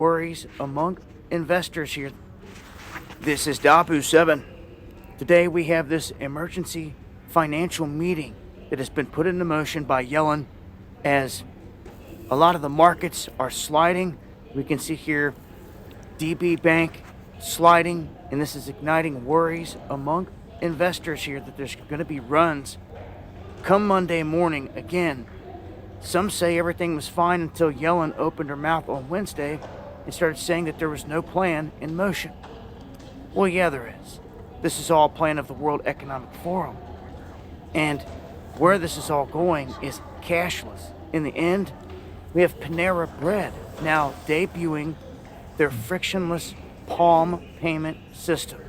worries among investors here. This is Dabu 7. Today we have this emergency financial meeting that has been put into motion by Yellen as a lot of the markets are sliding. We can see here DB Bank sliding, and this is igniting worries among investors here that there's going to be runs come Monday morning. Again, some say everything was fine until Yellen opened her mouth on Wednesday and started saying that there was no plan in motion. Well, yeah, there is. This is all a plan of the World Economic Forum. And where this is all going is cashless. In the end, we have Panera Bread now debuting their frictionless palm payment system.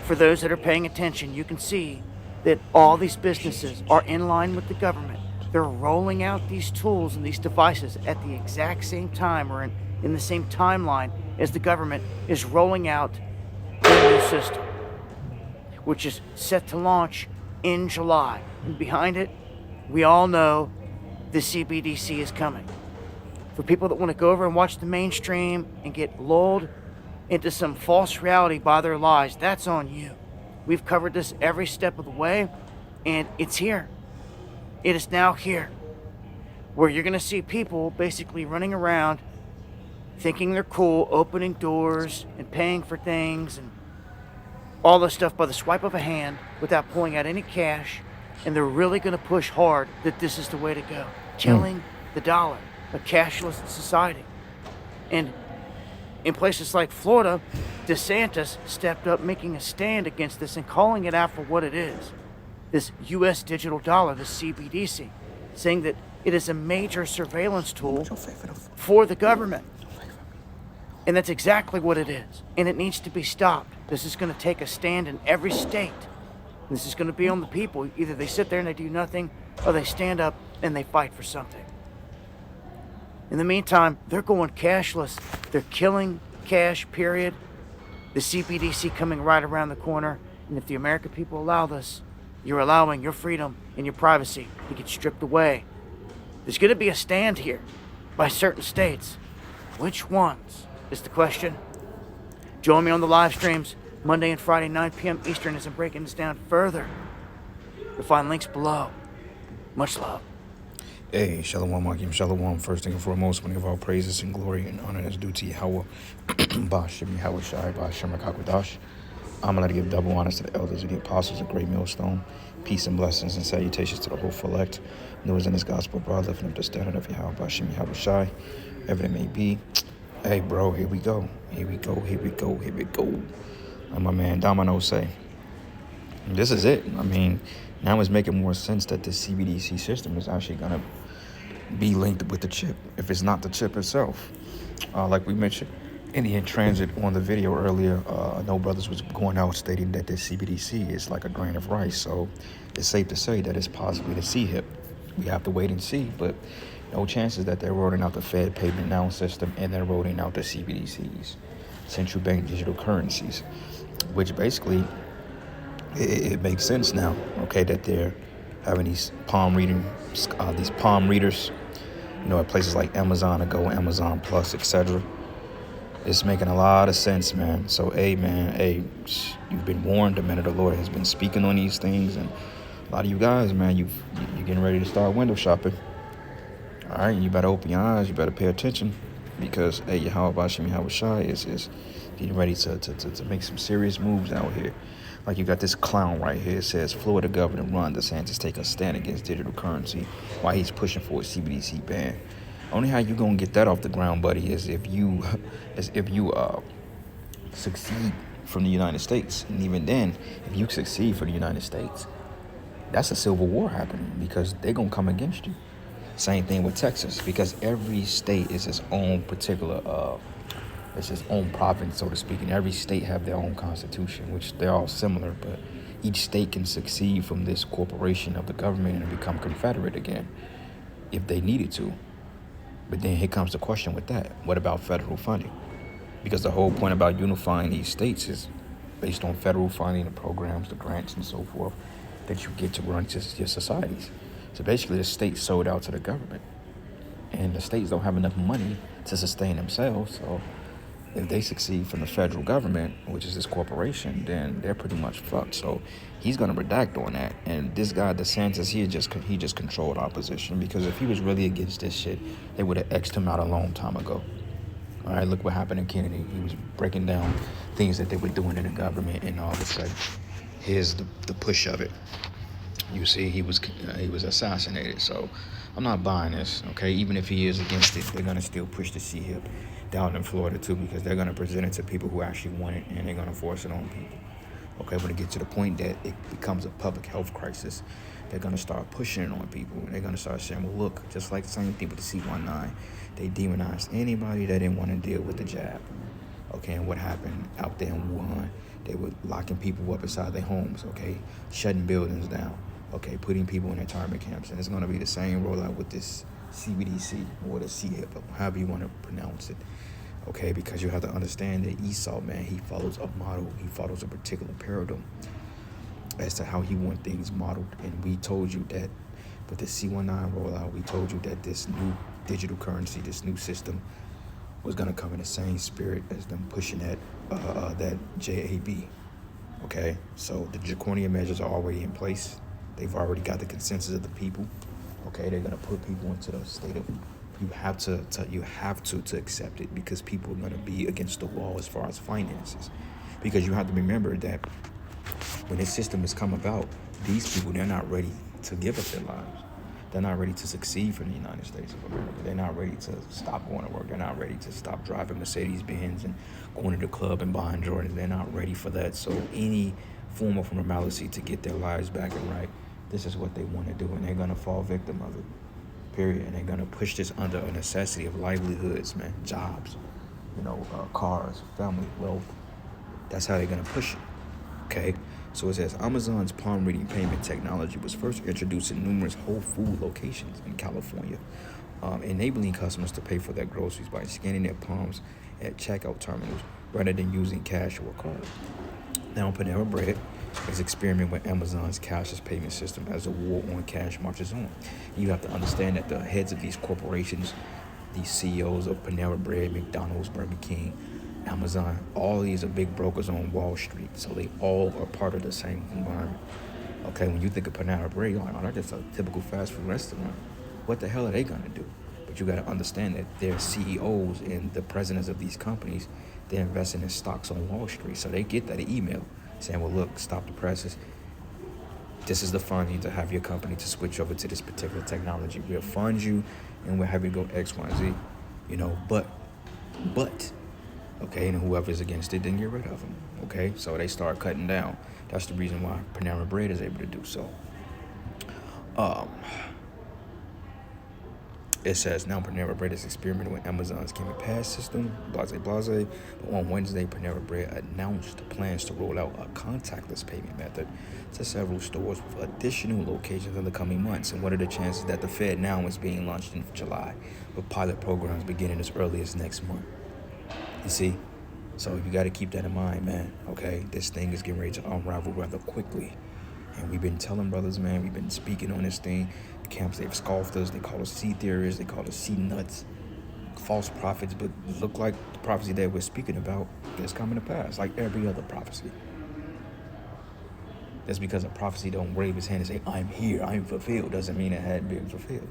For those that are paying attention, you can see that all these businesses are in line with the government. They're rolling out these tools and these devices at the exact same time, or in the same timeline as the government is rolling out their new system, which is set to launch in July. And behind it, we all know the CBDC is coming. For people that want to go over and watch the mainstream and get lulled into some false reality by their lies, that's on you. We've covered this every step of the way, and it's here. It is now here, where you're going to see people basically running around thinking they're cool, opening doors and paying for things and all this stuff by the swipe of a hand without pulling out any cash, and they're really going to push hard that this is the way to go. Killing the dollar, a cashless society. And in places like Florida, DeSantis stepped up making a stand against this and calling it out for what it is. This U.S. digital dollar, the CBDC, saying that it is a major surveillance tool for the government. And that's exactly what it is. And it needs to be stopped. This is going to take a stand in every state. This is going to be on the people. Either they sit there and they do nothing, or they stand up and they fight for something. In the meantime, they're going cashless. They're killing cash, period. The CBDC coming right around the corner. And if the American people allow this, you're allowing your freedom and your privacy to get stripped away. There's going to be a stand here by certain states. Which ones is the question? Join me on the live streams Monday and Friday, 9 p.m. Eastern, as I'm breaking this down further. You'll find links below. Much love. Hey, Shalom, Akim, Shalom. First thing and foremost, we give all praises and glory and honor that's due to Yahweh. Bashim, Yahweh Shai, Bashim, Akakwadash. I'm going to give double honors to the elders of the apostles, a great millstone. Peace and blessings and salutations to the whole elect. Those in this gospel, bro, lifting up the standard of Yahweh, Bashim, Yahweh Shai, ever it may be. Hey, bro, here we go. Here we go, here we go, here we go. Like my man Domino say, this is it. I mean, now it's making more sense that the CBDC system is actually going to be linked with the chip, if it's not the chip itself. Like we mentioned in transit on the video earlier, No Brothers was going out stating that this CBDC is like a grain of rice. So it's safe to say that it's possibly the C-HIP. We have to wait and see, but no chances that they're rolling out the Fed payment now system and they're rolling out the CBDCs, central bank digital currencies, which basically it makes sense now, okay, that they're having these palm readers, you know, at places like Amazon Go, Amazon Plus, etc. It's making a lot of sense, man. So, hey, you've been warned. The man of the Lord has been speaking on these things, and a lot of you guys, man, you're getting ready to start window shopping. All right, you better open your eyes. You better pay attention, because Yahweh Bashim Yahweh Shai is getting ready to make some serious moves out here. Like you got this clown right here. It says Florida Governor Ron DeSantis take a stand against digital currency while he's pushing for a CBDC ban. Only how you gonna get that off the ground, buddy, is if you succeed from the United States. And even then, if you succeed for the United States, that's a civil war happening, because they're gonna come against you. Same thing with Texas, because every state is its own particular it's its own province, so to speak, and every state have their own constitution, which they're all similar, but each state can succeed from this corporation of the government and become confederate again if they needed to. But then here comes the question with that. What about federal funding? Because the whole point about unifying these states is based on federal funding, the programs, the grants, and so forth that you get to run your societies. So basically the states sold out to the government, and the states don't have enough money to sustain themselves. So if they succeed from the federal government, which is this corporation, then they're pretty much fucked. So he's gonna redact on that. And this guy DeSantis, he just controlled opposition, because if he was really against this shit, they would have X'd him out a long time ago. All right, look what happened to Kennedy. He was breaking down things that they were doing in the government, and all of a sudden, here's the push of it. You see, he was assassinated. So I'm not buying this, okay? Even if he is against it, they're gonna still push the CHIP down in Florida too, because they're gonna present it to people who actually want it, and they're gonna force it on people. Okay, when it gets to the point that it becomes a public health crisis, they're gonna start pushing it on people, and they're gonna start saying, well, look, just like the same thing with the C-19, they demonized anybody that didn't want to deal with the jab. Okay, and what happened out there in Wuhan? They were locking people up inside their homes, okay, shutting buildings down, okay, putting people in retirement camps. And it's going to be the same rollout with this CBDC or the CHIP, however you want to pronounce it, okay, because you have to understand that Esau, man, he follows a model, he follows a particular paradigm as to how he wants things modeled. And we told you that with the C19 rollout, we told you that this new digital currency, this new system, was going to come in the same spirit as them pushing that JAB. Okay, so the draconian measures are already in place. They've already got the consensus of the people. Okay, they're going to put people into the state of, you have to accept it, because people are going to be against the wall as far as finances. Because you have to remember that when this system has come about, these people, they're not ready to give up their lives. They're not ready to succeed for the United States of America. They're not ready to stop going to work. They're not ready to stop driving Mercedes-Benz and going to the club and buying Jordans. They're not ready for that. So any form of normalcy to get their lives back and right, this is what they want to do, and they're going to fall victim of it, period. And they're going to push this under a necessity of livelihoods, man, jobs, cars, family, wealth. That's how they're going to push it, okay? So it says, Amazon's palm reading payment technology was first introduced in numerous Whole Food locations in California, enabling customers to pay for their groceries by scanning their palms at checkout terminals rather than using cash or a card. Now, Panera Bread is experimenting with Amazon's cashless payment system as the war on cash marches on. You have to understand that the heads of these corporations, these CEOs of Panera Bread, McDonald's, Burger King, Amazon, all these are big brokers on Wall Street, so they all are part of the same environment. Okay, when you think of Panera Bread, you're like, oh, that's just a typical fast food restaurant. What the hell are they gonna do? But you gotta understand that their CEOs and the presidents of these companies, they're investing in stocks on Wall Street, so they get that email saying, well, look, stop the presses. This is the funding to have your company to switch over to this particular technology. We'll fund you, and we'll have you go X, Y, Z. But. Okay, and whoever's against it, then get rid of them. Okay, so they start cutting down. That's the reason why Panera Bread is able to do so. It says now Panera Bread is experimenting with Amazon's Gimme Pass system, blase. But on Wednesday, Panera Bread announced plans to roll out a contactless payment method to several stores with additional locations in the coming months. And what are the chances that the Fed now is being launched in July, with pilot programs beginning as early as next month? You see? So you got to keep that in mind, man, okay? This thing is getting ready to unravel rather quickly. And we've been telling brothers, man, we've been speaking on this thing. The camps, they've scoffed us. They call us sea theorists. They call us sea nuts, false prophets. But it look like the prophecy that we're speaking about is coming to pass, like every other prophecy. That's because a prophecy don't wave his hand and say, I'm here, I'm fulfilled, doesn't mean it had been fulfilled.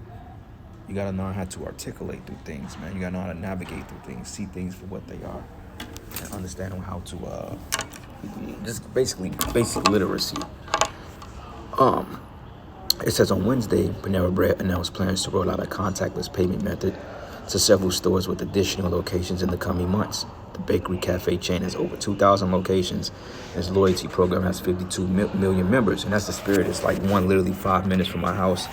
You got to know how to articulate through things, man. You got to know how to navigate through things, see things for what they are, and understand how to, just basically basic literacy. It says on Wednesday, Panera Bread announced plans to roll out a contactless payment method to several stores with additional locations in the coming months. The bakery cafe chain has over 2,000 locations. Its loyalty program has 52 million members, and that's the spirit. It's like one literally 5 minutes from my house.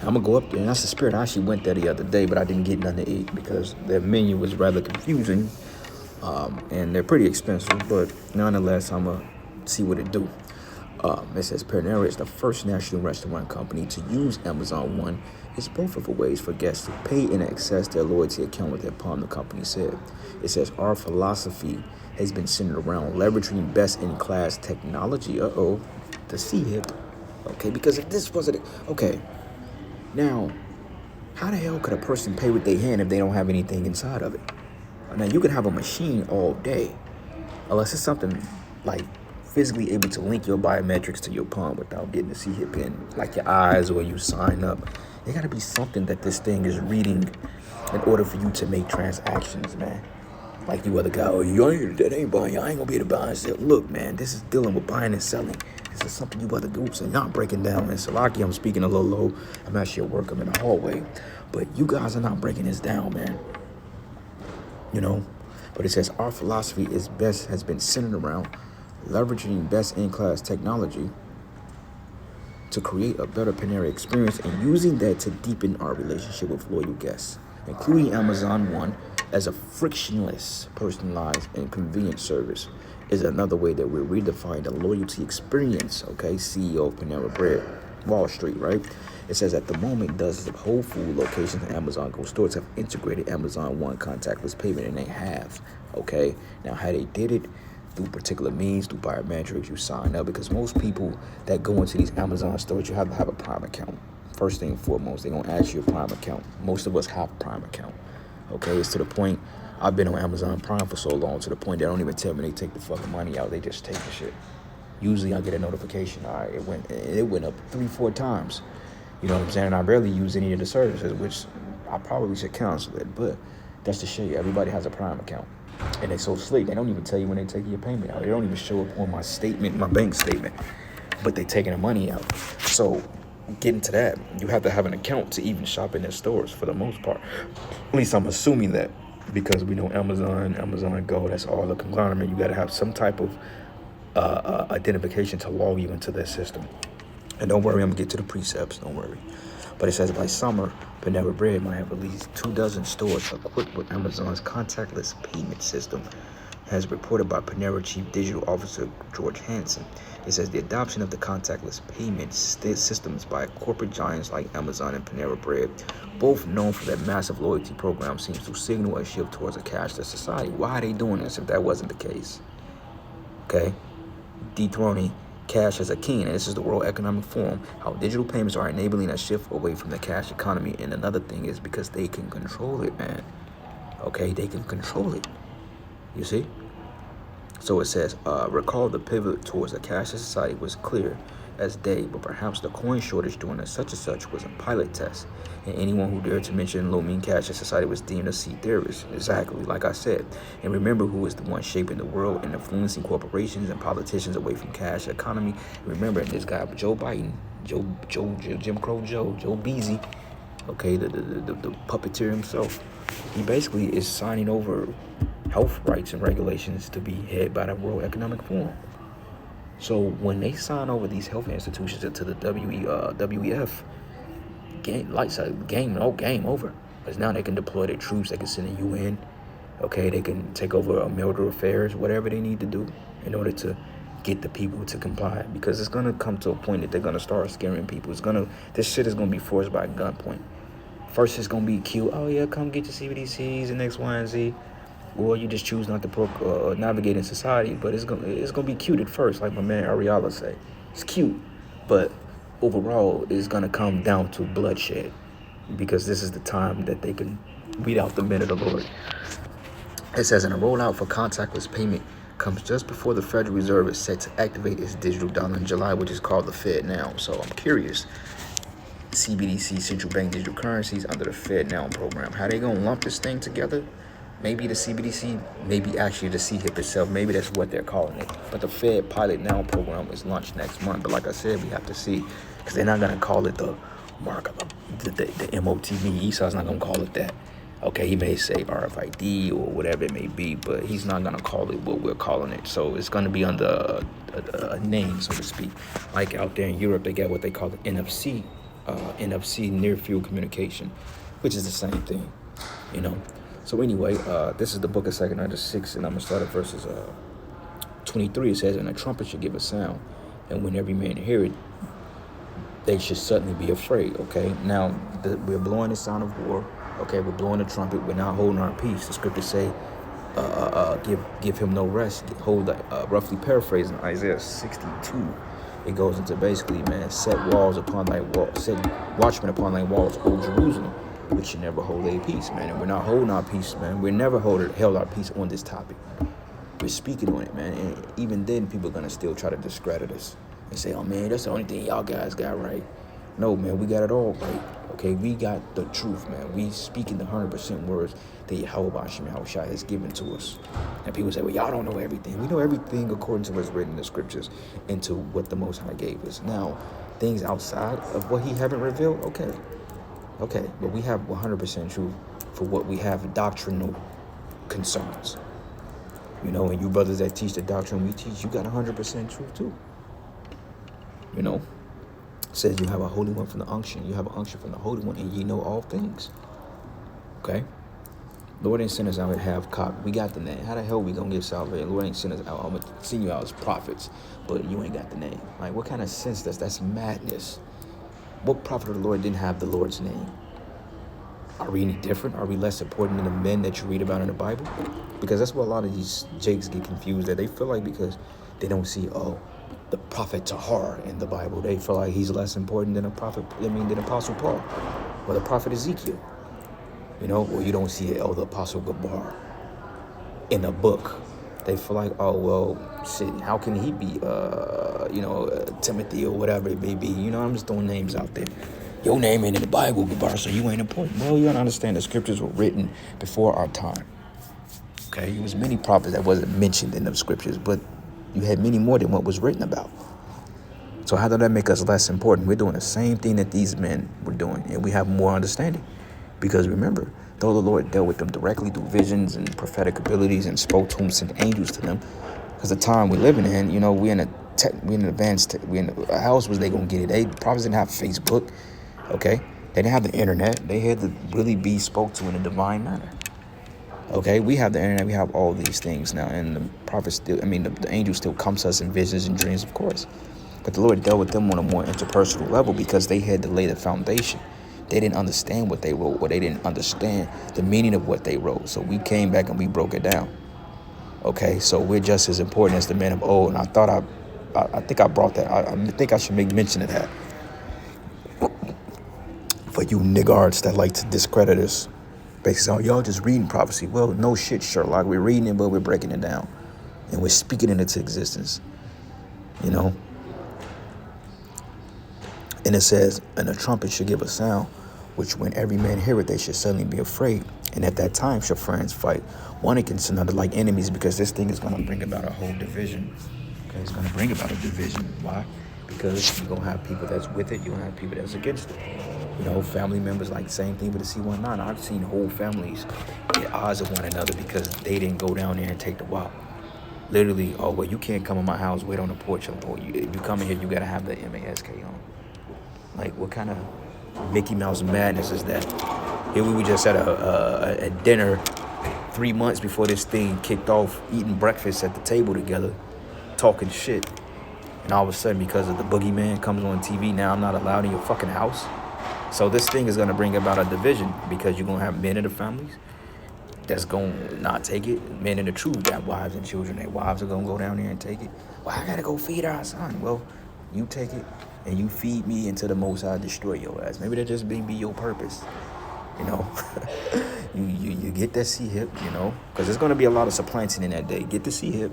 I'm going to go up there, and that's the spirit. I actually went there the other day, but I didn't get nothing to eat because their menu was rather confusing, and they're pretty expensive, but nonetheless, I'm going to see what it do. It says Panera is the first national restaurant company to use Amazon One. It's both of the ways for guests to pay and access their loyalty account with their palm, the company said. It says our philosophy has been centered around leveraging best-in-class technology. The CHIP. Okay, because if this wasn't... Okay, now, How the hell could a person pay with their hand if they don't have anything inside of it? Now, you could have a machine all day, unless it's something like physically able to link your biometrics to your palm without getting the C-hip in, like your eyes or you sign up. There got to be something that this thing is reading in order for you to make transactions, man. Like you other guy, oh, that ain't buying. I ain't gonna be able to buy and sell. Look, man, this is dealing with buying and selling. This is something you other groups are not breaking down. And Salaki, I'm speaking a little low. I'm actually at work. I'm in the hallway. But you guys are not breaking this down, man. You know? But it says our philosophy has been centered around leveraging best-in-class technology to create a better Panera experience and using that to deepen our relationship with loyal guests, including Amazon One as a frictionless, personalized, and convenient service is another way that we're redefining the loyalty experience, okay? CEO of Panera Bread, Wall Street, right? It says at the moment, dozens of Whole Food locations and Amazon Go stores have integrated Amazon One contactless payment, and they have, okay? Now, how they did it, through particular means, through biometrics, you sign up, because most people that go into these Amazon stores, you have to have a Prime account. First thing and foremost, they're gonna ask you a Prime account. Most of us have a Prime account, okay? It's to the point, I've been on Amazon Prime for so long, to the point they don't even tell me they take the fucking money out, they just take the shit. Usually I get a notification, all right, it went up 3-4 times. You know what I'm saying? And I rarely use any of the services, which I probably should cancel it, but that's the shit. Everybody has a Prime account. And they so slick, they don't even tell you when they take your payment out. They don't even show up on my statement, my bank statement, but they taking the money out. So getting to that, you have to have an account to even shop in their stores for the most part. At least I'm assuming that, because we know Amazon Go, that's all the conglomerate. You got to have some type of identification to log you into their system. And don't worry, I'm gonna get to the precepts, don't worry. But it says by summer, Panera Bread might have at least 24 stores equipped with Amazon's contactless payment system, as reported by Panera Chief Digital Officer George Hansen. It says the adoption of the contactless payment systems by corporate giants like Amazon and Panera Bread, both known for their massive loyalty program, seems to signal a shift towards a cashless society. Why are they doing this if that wasn't the case? Okay? Dethroning cash as a king, and this is the World Economic Forum, how digital payments are enabling a shift away from the cash economy. And another thing is because they can control it, man. Okay, they can control it. You see? So it says, recall the pivot towards a cashless society was clear as day, but perhaps the coin shortage during a such and such was a pilot test, and anyone who dared to mention low-mean cashless society was deemed a seed theorist. Exactly, like I said. And remember who is the one shaping the world and influencing corporations and politicians away from cash economy. Remember this guy, Joe Biden, Jim Crow Joe Beasy, okay, the puppeteer himself. He basically is signing over health rights and regulations to be headed by the World Economic Forum. So when they sign over these health institutions into the WEF, game over. Because now they can deploy their troops, they can send the UN, okay, they can take over military affairs, whatever they need to do in order to get the people to comply. Because it's gonna come to a point that they're gonna start scaring people. This shit is gonna be forced by gunpoint. First it's gonna be cute, oh yeah, come get your CBDCs and X, Y, and Z. Or you just choose not to navigate in society, but it's gonna be cute at first, like my man Ariala say. It's cute, but overall, it's gonna come down to bloodshed, because this is the time that they can weed out the men of the Lord. It says, and a rollout for contactless payment comes just before the Federal Reserve is set to activate its digital dollar in July, which is called the Fed Now. So I'm curious, CBDC, central bank digital currencies under the Fed Now program, how they gonna lump this thing together? Maybe the CBDC, maybe actually the C-HIP itself, maybe that's what they're calling it. But the Fed Pilot Now program is launched next month. But like I said, we have to see, because they're not going to call it the motb. Esau's not going to call it that. Okay, he may say RFID or whatever it may be, but he's not going to call it what we're calling it. So it's going to be under a name, so to speak. Like out there in Europe, they got what they call the NFC, near field communication, which is the same thing, you know. So anyway, this is the book of 2 Kings 6, and I'm going to start at verses 23. It says, and a trumpet should give a sound, and when every man hear it, they should suddenly be afraid, okay? Now, we're blowing the sound of war, okay? We're blowing the trumpet. We're not holding our peace. The scriptures say, give him no rest. Roughly paraphrasing Isaiah 62. It goes into basically, man, set watchmen upon thy walls, O Jerusalem. we should never hold a peace, man. And we're not holding our peace, man. We're never held our peace on this topic. We're speaking on it, man. And even then, people are going to still try to discredit us and say, oh, man, that's the only thing y'all guys got right. No, man, we got it all right. Okay, we got the truth, man. We speaking the 100% words that Yahweh Shai has given to us. And people say, well, y'all don't know everything. We know everything according to what's written in the scriptures and to what the Most High gave us. Now, things outside of what he haven't revealed, okay, but we have 100% truth for what we have doctrinal concerns. You know, and you brothers that teach the doctrine we teach, you got 100% truth too. You know, it says you have a holy one from the unction. You have an unction from the holy one, and ye know all things. Okay? Lord ain't sent us out to have cock. We got the name. How the hell we gonna get salvation? Lord ain't sent us out. I'm gonna send you out as prophets, but you ain't got the name. Like, what kind of sense that's madness? What prophet of the Lord didn't have the Lord's name? Are we any different? Are we less important than the men that you read about in the Bible? Because that's what a lot of these jakes get confused, that they feel like because they don't see, the prophet Tahar in the Bible, they feel like he's less important than than Apostle Paul or the prophet Ezekiel. You know, or you don't see the Apostle Gabar in a book. They feel like, oh, well, shit, how can he be, Timothy or whatever it may be? You know, I'm just throwing names out there. Your name ain't in the Bible, Gabar, so you ain't important. Well, you gotta understand the scriptures were written before our time. Okay, there was many prophets that wasn't mentioned in the scriptures, but you had many more than what was written about. So how does that make us less important? We're doing the same thing that these men were doing, and we have more understanding. Because remember, though the Lord dealt with them directly through visions and prophetic abilities and spoke to them, sent angels to them, because the time we're living in, you know, we're in a house was they gonna get it. Prophets didn't have Facebook, okay? They didn't have the internet. They had to really be spoke to in a divine manner. Okay, we have the internet, we have all these things now, and the prophets the angel still comes to us in visions and dreams, of course. But the Lord dealt with them on a more interpersonal level because they had to lay the foundation. They didn't understand what they wrote, or they didn't understand the meaning of what they wrote. So we came back and we broke it down. Okay, so we're just as important as the men of old. And I think I brought that. I think I should make mention of that. For you niggards that like to discredit us, basically, oh, y'all just reading prophecy. Well, no shit, Sherlock. We're reading it, but we're breaking it down. And we're speaking it into existence. You know? And it says, and the trumpet should give a sound, which when every man hear it, they should suddenly be afraid. And at that time shall friends fight one against another like enemies, because this thing is going to bring about a whole division. Okay, it's going to bring about a division. Why? Because you're going to have people that's with it, you're going to have people that's against it. You know, family members, like the same thing with the C19. I've seen whole families at odds with one another because they didn't go down there and take the walk. Literally, oh, well, you can't come in my house, wait on the porch. Or if you come in here, you got to have the MASK on. Like, what kind of Mickey Mouse madness is that? Here we were just at a dinner 3 months before this thing kicked off, eating breakfast at the table together, talking shit. And all of a sudden, because of the boogeyman comes on TV, now I'm not allowed in your fucking house. So this thing is going to bring about a division, because you're going to have men in the families that's going to not take it. Men in the truth got wives and children. Their wives are going to go down there and take it. Well, I got to go feed our son. Well, you take it and you feed me until the Most High destroy your ass. Maybe that just may be your purpose. You know, you get that C-hip, you know, because there's going to be a lot of supplanting in that day. Get the C-hip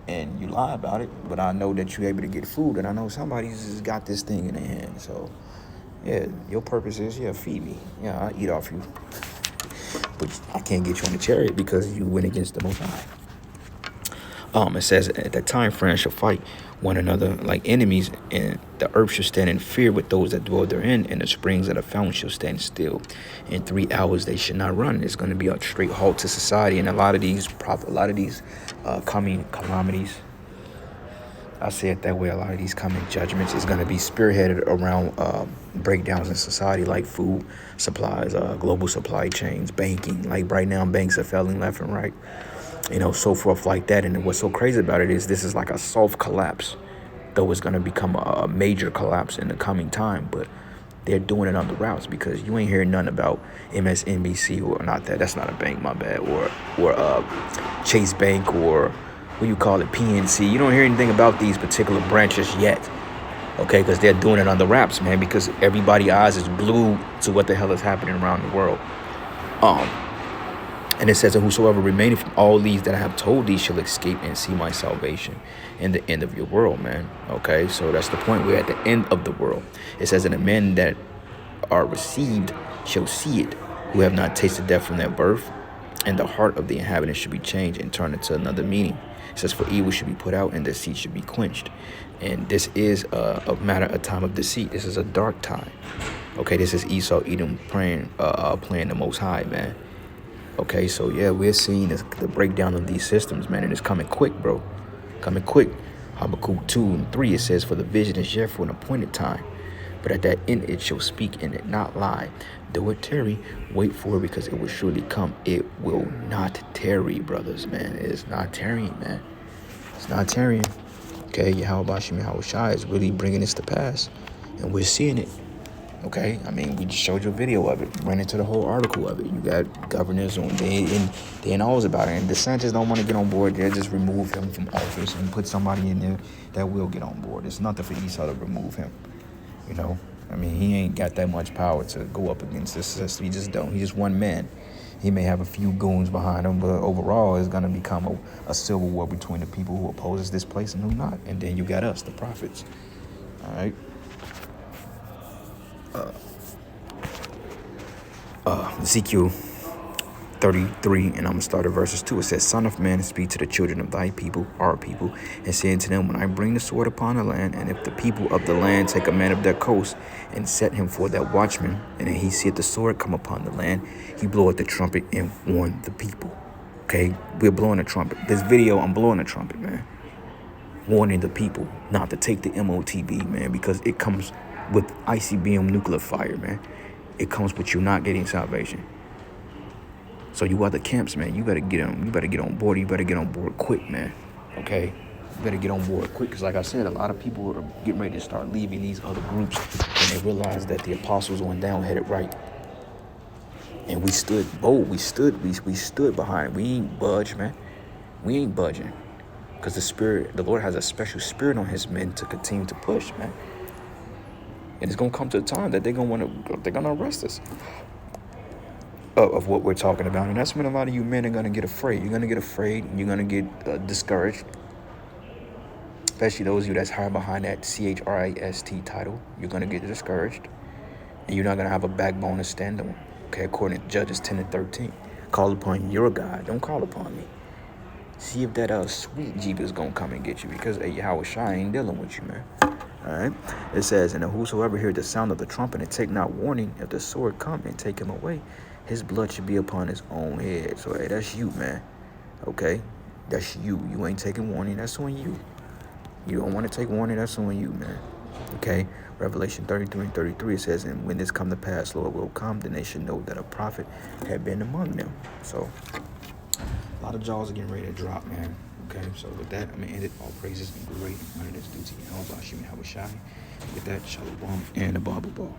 and you lie about it, but I know that you're able to get food, and I know somebody's just got this thing in their hand. So, yeah, your purpose is, feed me. Yeah, I eat off you. But I can't get you on the chariot because you went against the Most High. It says, at that time, friends shall fight one another like enemies, and the earth shall stand in fear with those that dwell therein, and the springs of the fountain shall stand still. In 3 hours they should not run. It's going to be a straight halt to society, and a lot of these coming calamities, I say it that way, a lot of these coming judgments is going to be spearheaded around breakdowns in society, like food supplies, global supply chains, banking. Like right now, banks are failing left and right. You know, so forth like that. And what's so crazy about it is this is like a soft collapse, though it's going to become a major collapse in the coming time. But they're doing it on the routes, because you ain't hearing nothing about MSNBC, or not that. That's not a bank, my bad. Or Chase Bank, or what you call it, PNC. You don't hear anything about these particular branches yet. Okay, because they're doing it on the wraps, man, because everybody's eyes is glued to what the hell is happening around the world. And it says, and whosoever remaineth from all these that I have told thee shall escape and see my salvation in the end of your world, man. Okay, so that's the point. We're at the end of the world. It says, and the men that are received shall see it, who have not tasted death from their birth, and the heart of the inhabitants should be changed and turned into another meaning. It says, for evil should be put out, and deceit should be quenched. And this is a matter of time of deceit. This is a dark time. Okay, this is Esau, Edom playing the Most High, man. Okay, so yeah, we're seeing the breakdown of these systems, man, and it's coming quick, bro. Coming quick. Habakkuk 2 and 3, it says, for the vision is yet for an appointed time, but at that end it shall speak and it not lie. Though it tarry, wait for it, because it will surely come. It will not tarry, brothers, man. It is not tarrying, man. It's not tarrying. Okay, Yahweh Shai is really bringing this to pass, and we're seeing it. Okay, I mean, we just showed you a video of it, ran into the whole article of it. You got governors on they knows about it, and DeSantis don't want to get on board. They'll just remove him from office and put somebody in there that will get on board. It's nothing for Esau to remove him. You know, I mean, he ain't got that much power to go up against this system. He just don't. He's just one man. He may have a few goons behind him, but overall, it's gonna become a civil war between the people who opposes this place and who not. And then you got us, the prophets. All right. Ezekiel 33, and I'm going to start at verses 2. It says, Son of man, speak to the children of thy people, our people, and say unto them, when I bring the sword upon the land, and if the people of the land take a man of their coast, and set him for their watchman, and he seeth the sword come upon the land, he bloweth the trumpet and warn the people. Okay, we're blowing a trumpet. This video, I'm blowing a trumpet, man. Warning the people not to take the motb, man, because it comes with ICBM nuclear fire, man. It comes with you not getting salvation. So you are the camps, man. You better get on. You better get on board. You better get on board quick, man. Okay, you better get on board quick, because like I said, a lot of people are getting ready to start leaving these other groups, and they realize that the apostles went down, headed right, and we stood bold. We stood behind. We ain't budge, man. We ain't budging, because the Lord has a special spirit on His men to continue to push, man. And it's gonna come to a time that they're gonna arrest us of what we're talking about, and that's when a lot of you men are gonna get afraid. You're gonna get afraid, and you're gonna get discouraged. Especially those of you that's hiding behind that CHRIST title, you're gonna get discouraged, and you're not gonna have a backbone to stand on. Okay, according to Judges 10 and 13, call upon your God. Don't call upon me. See if that sweet Jeep is gonna come and get you, because Yahweh Shai ain't dealing with you, man. All right, it says, and whosoever hear the sound of the trumpet and take not warning, if the sword come and take him away, his blood should be upon his own head. So, hey, that's you, man. Okay, that's you. You ain't taking warning. That's on you. You don't want to take warning. That's on you, man. Okay, Revelation 33 and 33, it says, and when this come to pass, Lord will come, then they should know that a prophet had been among them. So, a lot of jaws are getting ready to drop, man. Okay, so with that, I'm going to end it. All praises and glory and honor that's due to Yahweh Shai. With that, Shalom and a Bible ball.